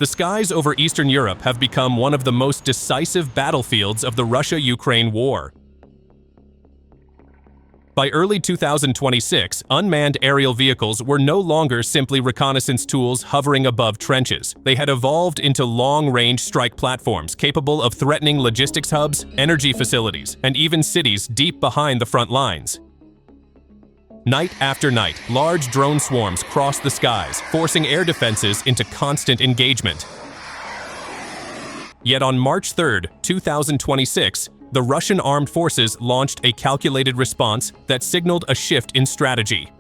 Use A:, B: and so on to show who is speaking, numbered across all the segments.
A: The skies over Eastern Europe have become one of the most decisive battlefields of the Russia-Ukraine war. By early 2026, unmanned aerial vehicles were no longer simply reconnaissance tools hovering above trenches. They had evolved into long-range strike platforms capable of threatening logistics hubs, energy facilities, and even cities deep behind the front lines. Night after night, large drone swarms crossed the skies, forcing air defenses into constant engagement. Yet on March 3, 2026, the Russian armed forces launched a calculated response that signaled a shift in strategy.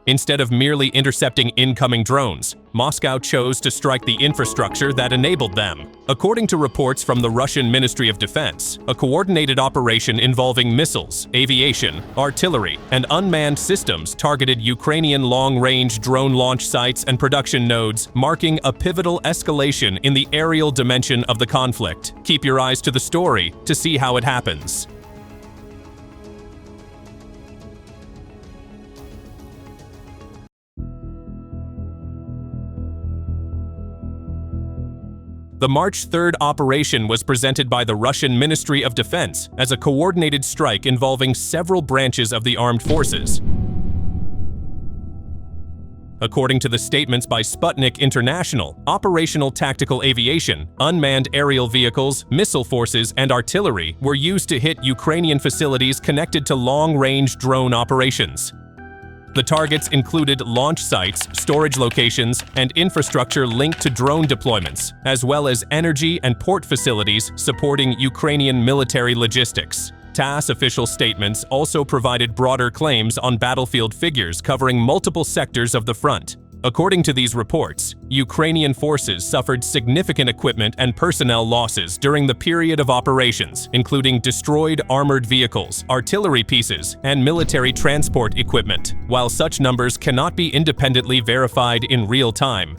A: Instead of merely intercepting incoming drones, Moscow chose to strike the infrastructure that enabled them. According to reports from the Russian Ministry of Defense, a coordinated operation involving missiles, aviation, artillery, and unmanned systems targeted Ukrainian long-range drone launch sites and production nodes, marking a pivotal escalation in the aerial dimension of the conflict. Keep your eyes to the story to see how it happens. The March 3 operation was presented by the Russian Ministry of Defense as a coordinated strike involving several branches of the armed forces. According to the statements by Sputnik International, operational tactical aviation, unmanned aerial vehicles, missile forces, and artillery were used to hit Ukrainian facilities connected to long-range drone operations. The targets included launch sites, storage locations, and infrastructure linked to drone deployments, as well as energy and port facilities supporting Ukrainian military logistics. TASS official statements also provided broader claims on battlefield figures covering multiple sectors of the front. According to these reports, Ukrainian forces suffered significant equipment and personnel losses during the period of operations, including destroyed armored vehicles, artillery pieces, and military transport equipment. While such numbers cannot be independently verified in real time,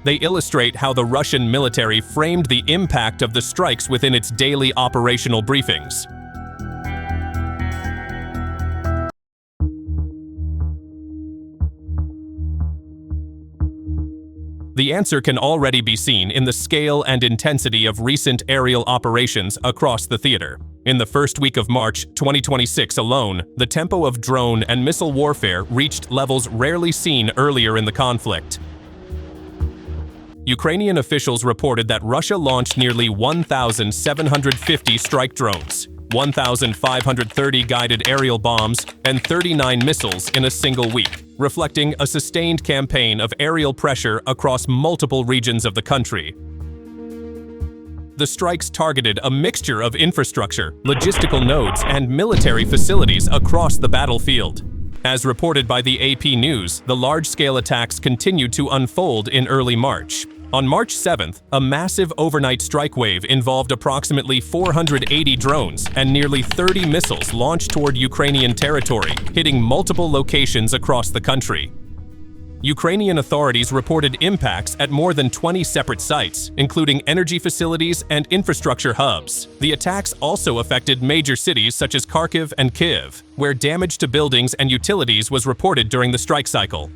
A: they illustrate how the Russian military framed the impact of the strikes within its daily operational briefings. The answer can already be seen in the scale and intensity of recent aerial operations across the theater. In the first week of March 2026 alone, the tempo of drone and missile warfare reached levels rarely seen earlier in the conflict. Ukrainian officials reported that Russia launched nearly 1,750 strike drones, 1,530 guided aerial bombs, and 39 missiles in a single week, reflecting a sustained campaign of aerial pressure across multiple regions of the country. The strikes targeted a mixture of infrastructure, logistical nodes, and military facilities across the battlefield. As reported by the AP News, the large-scale attacks continued to unfold in early March. On March 7th, a massive overnight strike wave involved approximately 480 drones and nearly 30 missiles launched toward Ukrainian territory, hitting multiple locations across the country. Ukrainian authorities reported impacts at more than 20 separate sites, including energy facilities and infrastructure hubs. The attacks also affected major cities such as Kharkiv and Kyiv, where damage to buildings and utilities was reported during the strike cycle.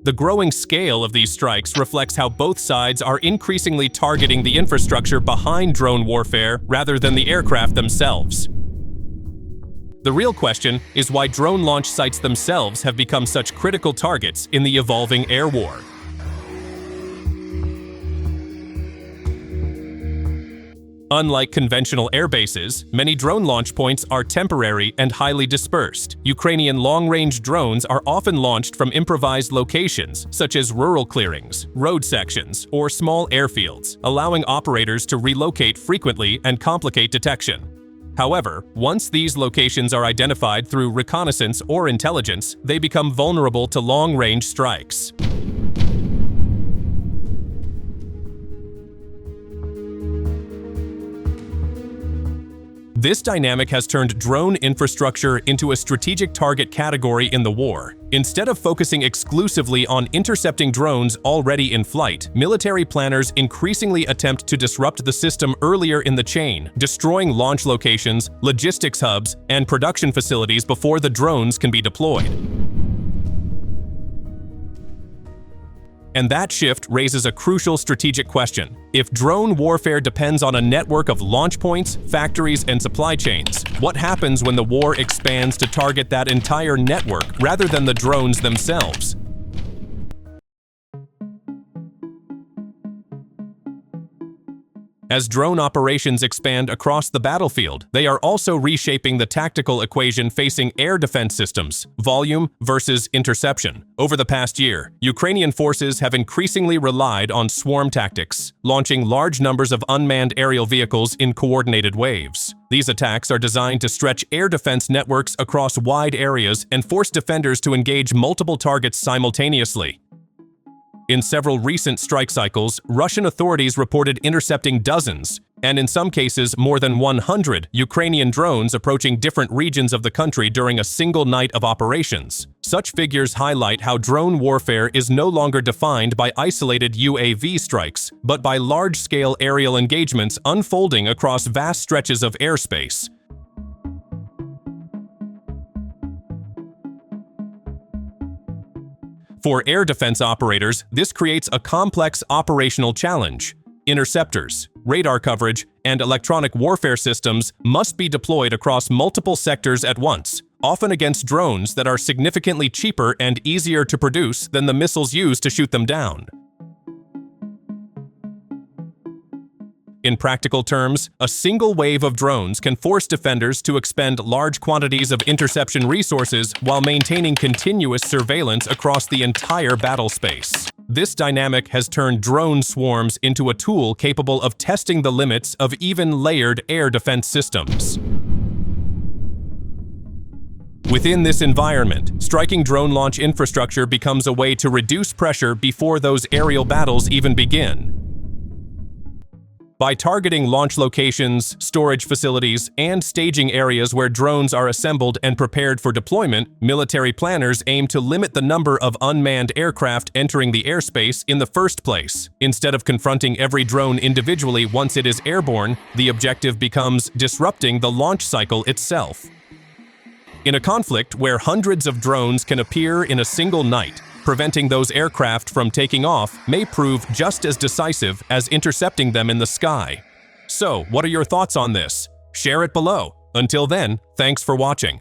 A: The growing scale of these strikes reflects how both sides are increasingly targeting the infrastructure behind drone warfare rather than the aircraft themselves. The real question is why drone launch sites themselves have become such critical targets in the evolving air war. Unlike conventional air bases, many drone launch points are temporary and highly dispersed. Ukrainian long-range drones are often launched from improvised locations, such as rural clearings, road sections, or small airfields, allowing operators to relocate frequently and complicate detection. However, once these locations are identified through reconnaissance or intelligence, they become vulnerable to long-range strikes. This dynamic has turned drone infrastructure into a strategic target category in the war. Instead of focusing exclusively on intercepting drones already in flight, military planners increasingly attempt to disrupt the system earlier in the chain, destroying launch locations, logistics hubs, and production facilities before the drones can be deployed. And that shift raises a crucial strategic question. If drone warfare depends on a network of launch points, factories, and supply chains, what happens when the war expands to target that entire network rather than the drones themselves? As drone operations expand across the battlefield, they are also reshaping the tactical equation facing air defense systems, volume versus interception. Over the past year, Ukrainian forces have increasingly relied on swarm tactics, launching large numbers of unmanned aerial vehicles in coordinated waves. These attacks are designed to stretch air defense networks across wide areas and force defenders to engage multiple targets simultaneously. In several recent strike cycles, Russian authorities reported intercepting dozens, and in some cases more than 100 Ukrainian drones approaching different regions of the country during a single night of operations. Such figures highlight how drone warfare is no longer defined by isolated UAV strikes, but by large-scale aerial engagements unfolding across vast stretches of airspace. For air defense operators, this creates a complex operational challenge. Interceptors, radar coverage, and electronic warfare systems must be deployed across multiple sectors at once, often against drones that are significantly cheaper and easier to produce than the missiles used to shoot them down. In practical terms, a single wave of drones can force defenders to expend large quantities of interception resources while maintaining continuous surveillance across the entire battle space. This dynamic has turned drone swarms into a tool capable of testing the limits of even layered air defense systems. Within this environment, striking drone launch infrastructure becomes a way to reduce pressure before those aerial battles even begin. By targeting launch locations, storage facilities, and staging areas where drones are assembled and prepared for deployment, military planners aim to limit the number of unmanned aircraft entering the airspace in the first place. Instead of confronting every drone individually once it is airborne, the objective becomes disrupting the launch cycle itself. In a conflict where hundreds of drones can appear in a single night, preventing those aircraft from taking off may prove just as decisive as intercepting them in the sky. So, what are your thoughts on this? Share it below. Until then, thanks for watching.